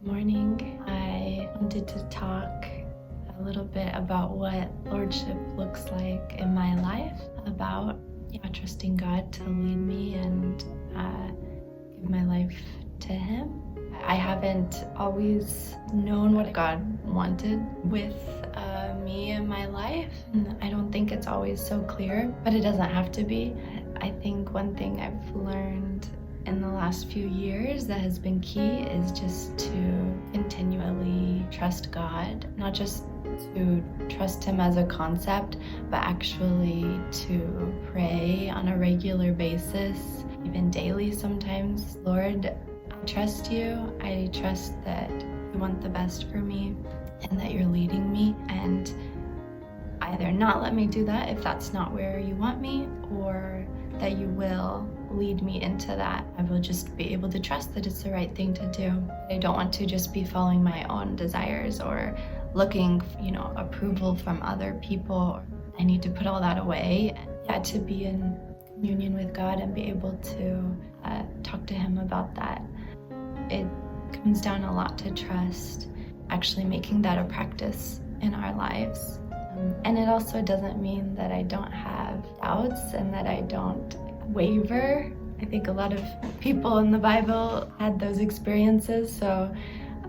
Morning. I wanted to talk a little bit about what Lordship looks like in my life, about trusting God to lead me and give my life to Him. I haven't always known what God wanted with me in my life. I don't think it's always so clear, but it doesn't have to be. I think one thing I've learned in the last few years that has been key is just to continually trust God, not just to trust Him as a concept, but actually to pray on a regular basis, even daily sometimes. Lord, I trust you. I trust that you want the best for me and that you're leading me, and either not let me do that if that's not where you want me, or that you will lead me into that. I will just be able to trust that it's the right thing to do. I don't want to just be following my own desires or looking, approval from other people. I need to put all that away. To be in communion with God and be able to talk to Him about that. It comes down a lot to trust, actually making that a practice in our lives. And it also doesn't mean that I don't have doubts and that I don't waver. I think a lot of people in the Bible had those experiences, so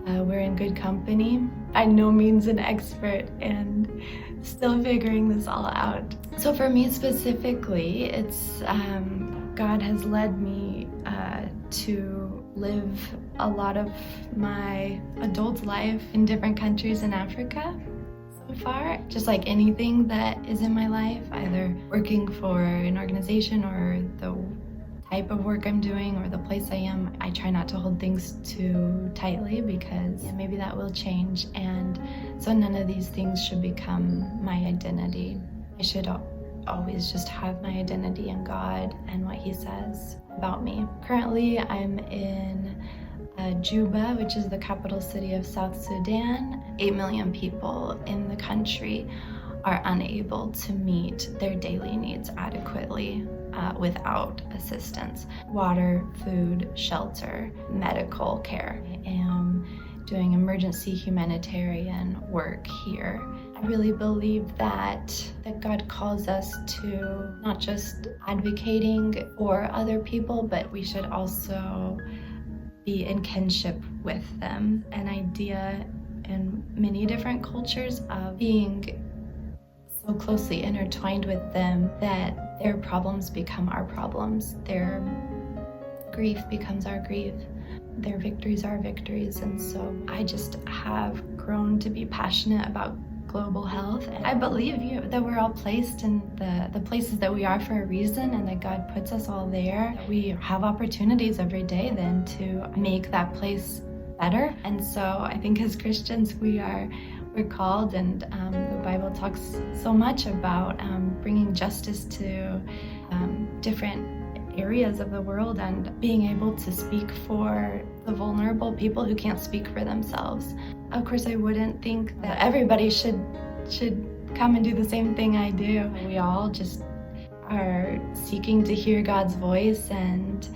we're in good company. By no means an expert and still figuring this all out. So for me specifically, it's God has led me to live a lot of my adult life in different countries in Africa. Far, just like anything that is in my life, either working for an organization or the type of work I'm doing or the place I am, I try not to hold things too tightly because maybe that will change, and so none of these things should become my identity. I should always just have my identity in God and what He says about me. Currently, I'm in Juba, which is the capital city of South Sudan. 8 million people in the country are unable to meet their daily needs adequately without assistance. Water, food, shelter, medical care. I am doing emergency humanitarian work here. I really believe that God calls us to not just advocating for other people, but we should also be in kinship with them. An idea in many different cultures of being so closely intertwined with them that their problems become our problems, their grief becomes our grief, their victories are victories. And so I just have grown to be passionate about global health. I believe that we're all placed in the places that we are for a reason, and that God puts us all there. We have opportunities every day then to make that place better. And so I think as Christians we're called, and the Bible talks so much about bringing justice to different areas of the world and being able to speak for the vulnerable people who can't speak for themselves. Of course, I wouldn't think that everybody should come and do the same thing I do. We all just are seeking to hear God's voice and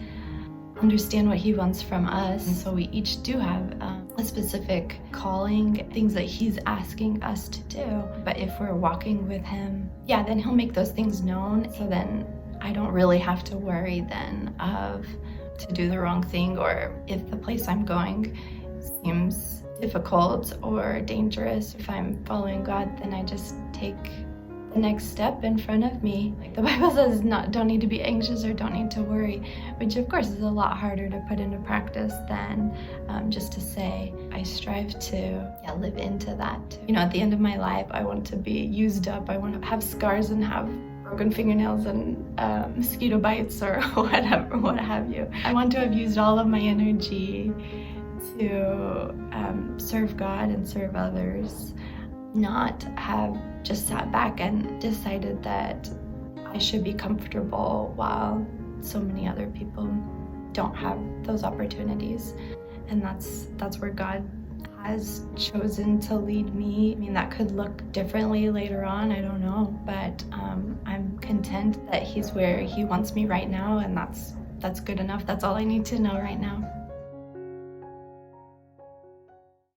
understand what He wants from us. And so we each do have a specific calling, things that He's asking us to do. But if we're walking with Him, then He'll make those things known. So then I don't really have to worry then to do the wrong thing, or if the place I'm going seems difficult or dangerous. If I'm following God, then I just take the next step in front of me. Like the Bible says, don't need to be anxious or don't need to worry, which of course is a lot harder to put into practice than just to say. I strive to live into that. At the end of my life, I want to be used up. I want to have scars and have broken fingernails and mosquito bites or whatever, what have you. I want to have used all of my energy to serve God and serve others, not have just sat back and decided that I should be comfortable while so many other people don't have those opportunities. And that's where God has chosen to lead me. I mean, that could look differently later on, I don't know, but I'm content that He's where He wants me right now, and that's good enough. That's all I need to know right now.